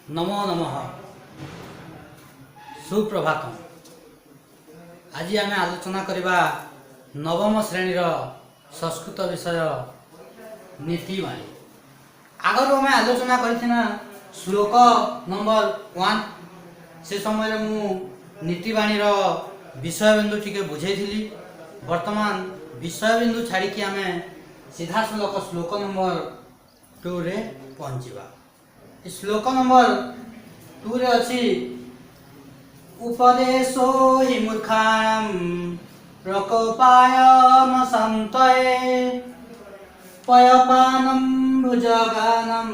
नमो नमः सुप्रभात। आज आम आलोचना करवा नवम श्रेणीर संस्कृत विषय नीतिवाणी। आगर आम आलोचना करथिना श्लोक नंबर 1 से समय मु नीतिवाणी विषय बिंदु टिके बुझेइथिली। वर्तमान विषय बिंदु छाड़ी कि आम सीधा श्लोक नंबर 2 रे पहुँचवा। श्लोक नंबर 2 रे अछि उपदेशो हि मूर्खाणां प्रकोपाय न संतये पयपानं भुजगानं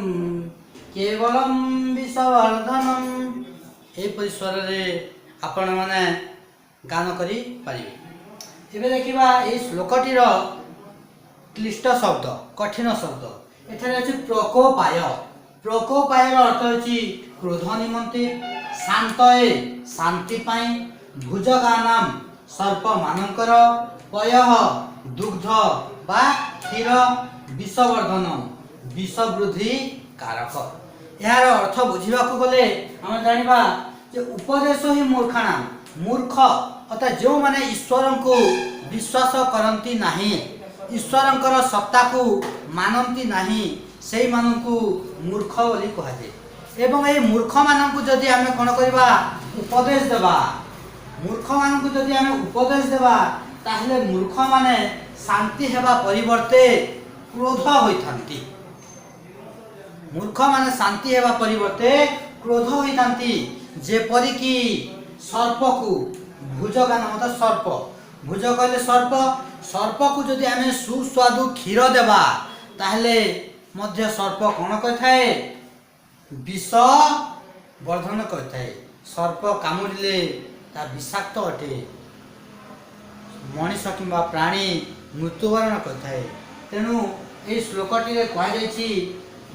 केवलं विषवर्धनम्। एपरि स्वर रे आपण माने गान करि पारिबे। एबे देखिबा ए श्लोकटीर क्लिष्ट शब्द कठिन शब्द एठारे अछि प्रकोपाय। प्रकोपायर अर्थ होची क्रोध निमंते, शांतये शांति पाई, भुजगानाम सर्प मानकर, पयः दुग्ध बा क्षीर, विषवर्धनम विष वृद्धि कारक। यार अर्थ बुझिबा को गले हम जानिबा जे उपदेश ही मूर्खाना मूर्ख अर्थात जो माने ईश्वर को विश्वास करंती नाही, ईश्वरंकर सत्ता को मानंती नाही, से मानकु मूर्ख बोली कहा जाए। एवं ए मूर्ख मानकु जदि आमे कोन करबा उपदेश देबा, मूर्ख मानकु जदि आमे उपदेश देबा ताहले मूर्ख माने शांति हेबा परिवर्ते क्रोध होइथांती। मूर्ख माने शांति हेबा परिवर्ते क्रोध होइथांती। जेपरि कि सर्प को भुजगान मतलब सर्प भुज कहले सर्प, सर्प को जदि आमे सुस्वादु क्षीर देबा ताहले मध्य सर्प कौन कहे विष वर्धन कहे। सर्प कामुड़े ता विषाक्त अटे, मनीष कि प्राणी मृत्युवरण करें। तेणु ये श्लोकटी कहुई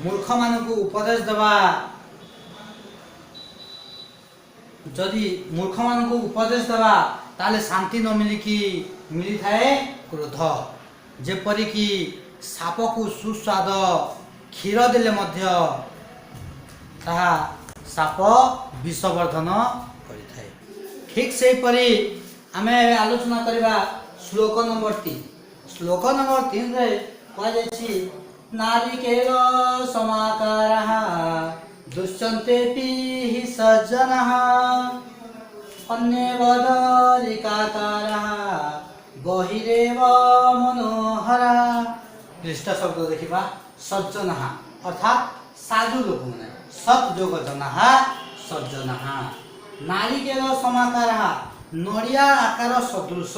मूर्ख मानक उपदेश देवा, जदि मूर्ख मानक उपदेश देवा ताले शांति न मिलिकी मिली थाए क्रोध। जेपरिकी साप को सुस्वाद क्षीर देले मध्य ताहा साप विषवर्धन करिथाए। ठीक से परी आमे आलोचना करबा श्लोक नंबर 3। श्लोक नंबर 3 रे कहा जायछि नारिकेल समाकारः दुश्चन्तेपि हि सज्जनः अन्यवदरिकाकारः बहिरेव मनोहरः। क्लिष्ट शब्द देखिबा सज्जन अर्थात साधु लोक माने सत जोग जना सज्जन। नारिकेल समाकार नड़िया आकार सदृश,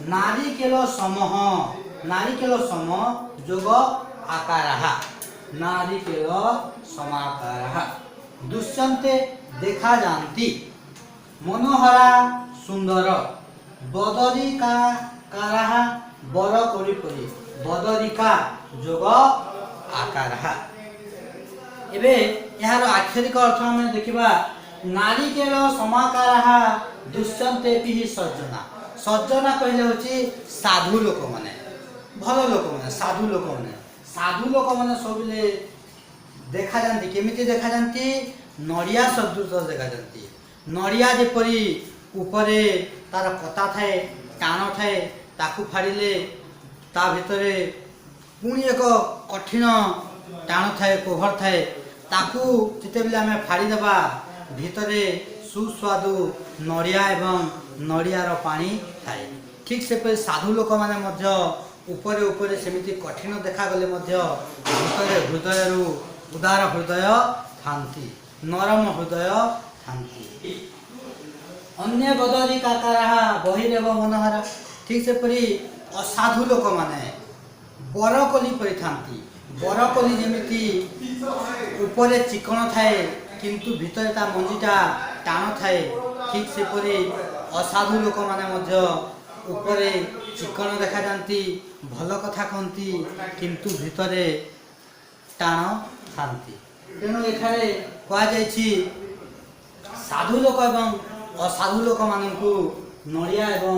नारिकेल समह नारिकेल सम जोग आकार, नारिकेल समाकार दुष्यंते देखा जानती, मनोहरा सुंदर, बदरिका कारा बर कोड़ी परी, बदरिका जोग आकार। एबे यार आक्षरिक अर्थ हम देखिबा नारिकेल समाकार दुष्यंतेपि हि सज्जना। सज्जना कहले होची साधु लोक माने, भल लोक माने, साधु लोक माने। साधु लोक माने सबले देखा जानती। केमिति देखा जानती? नड़िया सदृश देखा जानती। नड़िया जेपरी ऊपरे तार कता थाए, टाण थाए, ताकू फाड़िले ता भितरे पुणी एक कठिन टाण थाए, कोभर थाए, ताकू जिते बेले आमे फाड़ी देबा भितरे सुस्वादु नड़िया एवं नड़ियार पानी थाए। ठीक से पे साधु लोक माने मध्य ऊपरे ऊपरे सेमिति कठिन देखा गले मध्य भितरे हृदयरु उदार हृदय थांती, नरम हृदय थांती। अन्य बदरी काकारा बहिरेव मनोहरा। ठीक से परी असाधु लोक माने बरकोली परिथांती। बरकोली जेमिति ऊपरे चिकन थाए किंतु भितर ता मंजीटा टाण थाए, ठीक से परी असाधु लोक माने मध्य ऊपरे चिकन देखा जानती, भल कथा कहती किंतु भितरे टाण थांती। तेणु एठारे कहा जायछि साधु लोक एवं असाधु लोक मानकु नड़िया एवं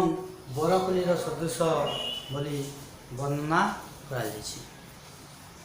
बरकोलीर सदृश बोली वर्णना करा जायछि।